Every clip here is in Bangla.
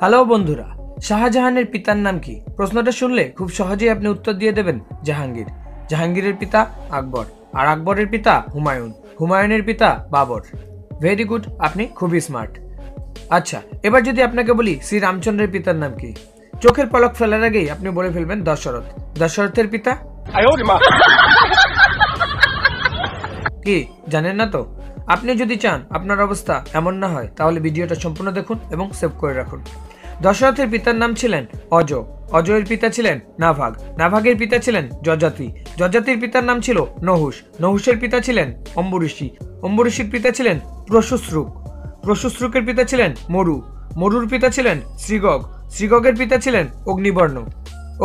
হ্যালো বন্ধুরা, শাহজাহানের পিতার নাম কি? প্রশ্নটা শুনলে খুব সহজেই আপনি উত্তর দিয়ে দেবেন জাহাঙ্গীর। জাহাঙ্গীরের পিতা আকবর, আর আকবরের পিতা হুমায়ুন, হুমায়ুনের পিতা বাবর। ভেরি গুড, আপনি খুবই স্মার্ট। আচ্ছা, এবার যদি আপনাকে বলি শ্রীরামচন্দ্রের পিতার নাম কি? চোখের পলক ফেলার আগেই আপনি বলে ফেলবেন দশরথ। দশরথের পিতা কি জানেন না তো? আপনি যদি চান আপনার অবস্থা এমন না হয়, তাহলে ভিডিওটা সম্পূর্ণ দেখুন এবং সেভ করে রাখুন। দশরথের পিতার নাম ছিলেন অজ, অজয়ের পিতা ছিলেন নাভাগ, নাভাগের পিতা ছিলেন যজাতি, যজাতির পিতার নাম ছিল নহুষ, নহুষের পিতা ছিলেন অম্বরীষি, অম্বরীষির পিতা ছিলেন প্রশুশ্রুক, প্রশুশ্রুকের পিতা ছিলেন মরু, মরুর পিতা ছিলেন শ্রীগগ, শ্রীগগের পিতা ছিলেন অগ্নিবর্ণ,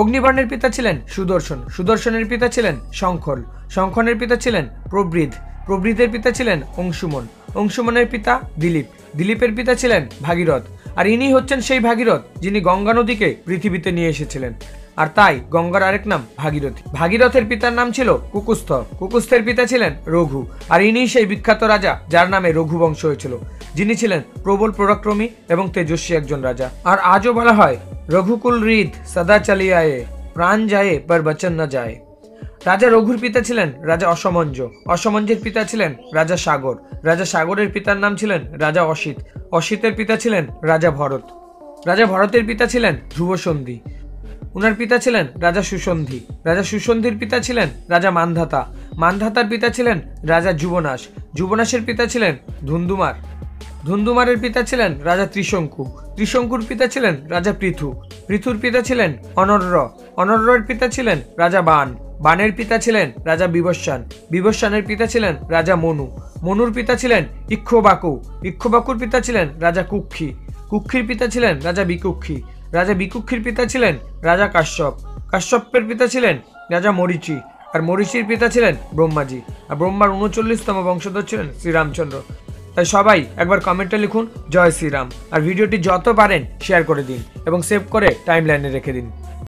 অগ্নিবর্ণের পিতা ছিলেন সুদর্শন, সুদর্শনের পিতা ছিলেন শঙ্খল, শঙ্খনের পিতা ছিলেন প্রবৃদ্ধ, প্রবৃদ্ধের পিতা ছিলেন অংশুমন, অংশুমনের পিতা দিলীপ, দিলীপের পিতা ছিলেন ভাগীরথ। আর ইনি হচ্ছেন সেই ভাগীরথ যিনি গঙ্গা নদীকে পৃথিবীতে নিয়ে এসেছিলেন, আর তাই গঙ্গার আরেক নাম ভাগীরথী। ভাগীরথের পিতার নাম ছিল কুকুস্থ, কুকুস্থের পিতা ছিলেন রঘু, আর ইনি সেই বিখ্যাত রাজা যার নামে রঘু বংশ হয়েছিল, যিনি ছিলেন প্রবল পরাক্রমী এবং তেজস্বী একজন রাজা। আর আজও বলা হয় রঘুকুল হৃদ সদা চালিয়ে আয়ে, প্রাণ যায় পর বচন না যায়। রাজা রঘুর পিতা ছিলেন রাজা অসমঞ্জ, অসমঞ্জের পিতা ছিলেন রাজা সাগর, রাজা সাগরের পিতার নাম ছিলেন রাজা অসিত, অসিতের পিতা ছিলেন রাজা ভরত, রাজা ভরতের পিতা ছিলেন ধ্রুবসন্ধি, উনার পিতা ছিলেন রাজা সুসন্ধি, রাজা সুসন্ধির পিতা ছিলেন রাজা মান্ধাতা, মান্ধাতার পিতা ছিলেন রাজা যুবনাশ, যুবনাশের পিতা ছিলেন ধুন্ধুমার, ধুন্ধুমারের পিতা ছিলেন রাজা ত্রিশঙ্কু, ত্রিশঙ্কুর পিতা ছিলেন রাজা পৃথু, পৃথুর পিতা ছিলেন অনর্র, অনর্রের পিতা ছিলেন রাজা বান, বানের পিতা ছিলেন রাজা বিবস্বান, বিবস্বানের পিতা ছিলেন রাজা মনু, মনুর পিতা ছিলেন ইক্ষ্বাকু, ইক্ষ্বাকুর পিতা ছিলেন রাজা কুক্ষী, কুক্ষীর পিতা ছিলেন রাজা বিকুক্ষী, রাজা বিকুক্ষীর পিতা ছিলেন রাজা কাশ্যপ, কাশ্যপের পিতা ছিলেন রাজা মরীচি, আর মরীচির পিতা ছিলেন ব্রহ্মাজি, আর ব্রহ্মার 39তম বংশধর ছিলেন শ্রীরামচন্দ্র। তাই সবাই একবার কমেন্টে লিখুন জয় শ্রীরাম, আর ভিডিওটি যত পারেন শেয়ার করে দিন এবং সেভ করে টাইমলাইনে রেখে দিন।